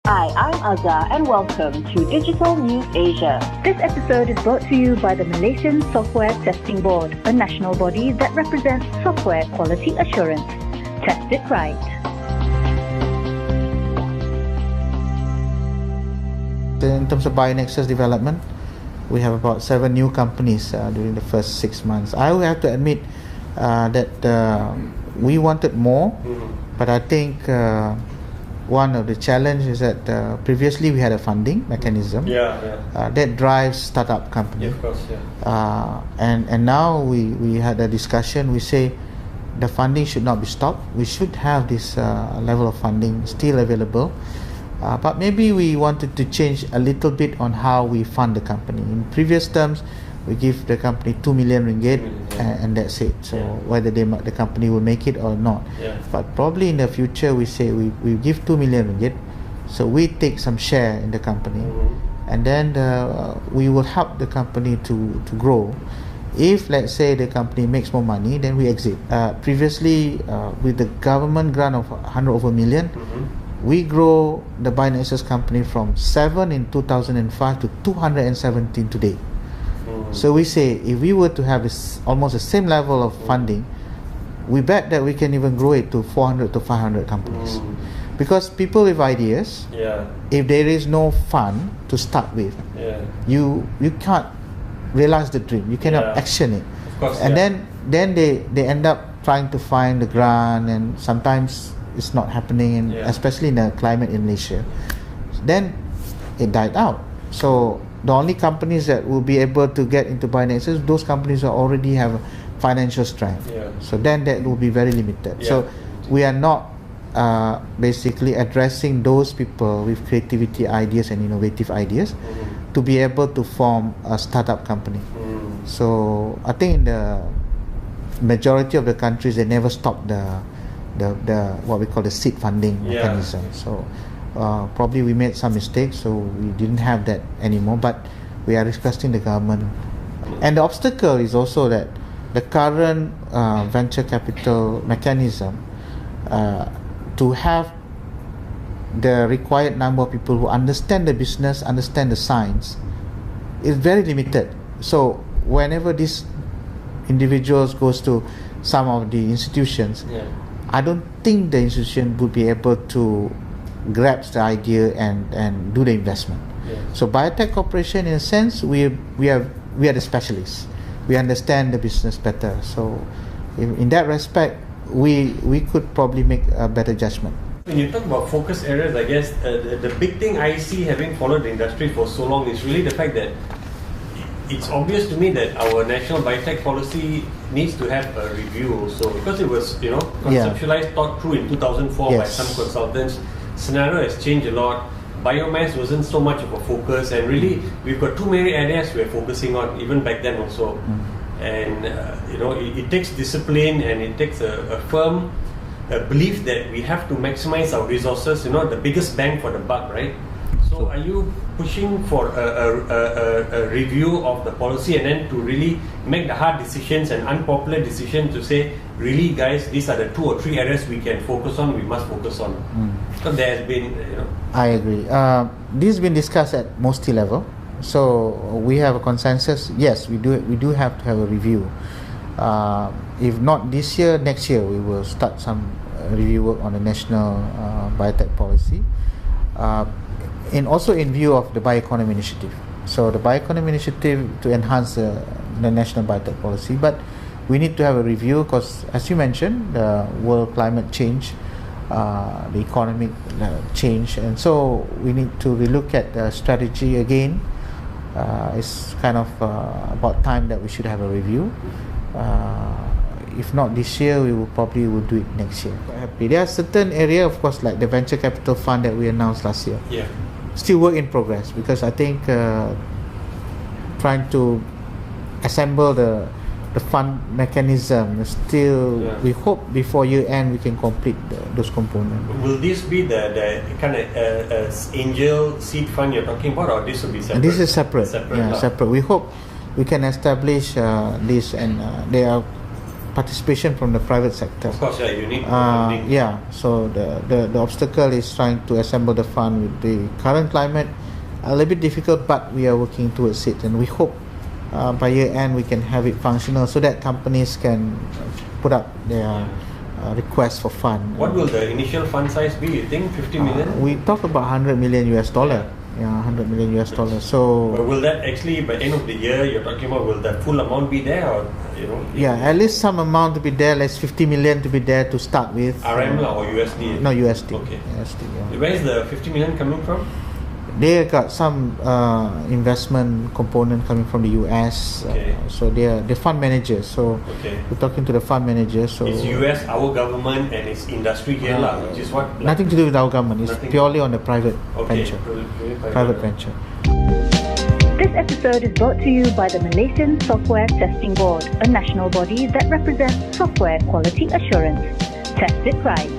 Hi, I'm Azza and welcome to Digital News Asia. This episode is brought to you by the Malaysian Software Testing Board, a national body that represents software quality assurance. Test it right. In terms of BiotechCorp development, we have about 7 new companies during the first 6 months. I will have to admit that we wanted more, but I think one of the challenges is that previously we had a funding mechanism that drives startup companies. Of course, and now we had a discussion. We say the funding should not be stopped. We should have this level of funding still available. But maybe we wanted to change a little bit on how we fund the company. In previous terms, we give the company 2 million ringgit and that's it. So whether the company will make it or not. But probably in the future we say we give 2 million ringgit, so we take some share in the company, and then we will help the company to grow. If let's say the company makes more money, then we exit. Previously with the government grant of 100 over million, we grow the BiotechCorp company from 7 in 2005 to 217 today. So we say if we were to have almost the same level of funding, we bet that we can even grow it to 400 to 500 companies. Because people with ideas, if there is no fund to start with, you can't realize the dream, you cannot action it. Of course, and then they end up trying to find the grant, and sometimes it's not happening, especially in the climate in Malaysia. Then it died out. So the only companies that will be able to get into BiotechCorp, those companies that already have financial strength. So then that will be very limited. So we are not basically addressing those people with creativity ideas and innovative ideas to be able to form a startup company. So I think in the majority of the countries, they never stop the what we call the seed funding mechanism. So probably we made some mistakes, so we didn't have that anymore, but we are requesting the government. And the obstacle is also that the current venture capital mechanism to have the required number of people who understand the business, understand the science, is very limited. So whenever these individuals goes to some of the institutions, I don't think the institution would be able to grasp the idea and do the investment. So biotech corporation, in a sense, we are the specialists. We understand the business better. So in that respect, we could probably make a better judgment. When you talk about focus areas, I guess the big thing I see, having followed the industry for so long, is really the fact that it's obvious to me that our national biotech policy needs to have a review also, because it was conceptualized, thought through in 2004 by some consultants. Scenario has changed a lot. Biomass wasn't so much of a focus, and really we've got too many areas we're focusing on, even back then also. And it takes discipline, and it takes a firm belief that we have to maximize our resources, the biggest bang for the buck, right? So are you pushing for a review of the policy, and then to really make the hard decisions and unpopular decisions to say, really guys, these are the 2 or 3 areas we can focus on, we must focus on? So there has been, I agree. This has been discussed at MOSTI level. So we have a consensus. Yes, we do have to have a review. If not this year, next year we will start some review work on the national biotech policy. And also in view of the bioeconomy initiative. So the bioeconomy initiative to enhance the national biotech policy, but we need to have a review because, as you mentioned, the world climate change, the economic change, and so we need to relook at the strategy again. It's kind of about time that we should have a review. If not this year, we will probably do it next year. Quite happy. There are certain areas, of course, like the venture capital fund that we announced last year. Still work in progress, because I think trying to assemble the fund mechanism still, we hope before year end we can complete those components. Will this be the kind of angel seed fund you're talking about, or this will be separate? And this is separate. Separate. We hope we can establish this, and there are participation from the private sector. Of course, you need funding. So the obstacle is trying to assemble the fund with the current climate. A little bit difficult, but we are working towards it, and we hope by year end we can have it functional so that companies can put up their request for fund. What will the initial fund size be? You think 50 million? We talk about $100 million. $100 million. So but will that actually, by the end of the year, you're talking about, will the full amount be there, or at least some amount to be there. Let's 50 million to be there to start with. RM or USD? No, USD. Okay. USD. Where is the 50 million coming from? They got some investment component coming from the US. So they're fund managers. So we're talking to the fund managers. So it's US, our government, and it's industry here, which is what. Nothing to do with our government. It's purely on the private venture. Private venture. This episode is brought to you by the Malaysian Software Testing Board, a national body that represents software quality assurance. Test it right.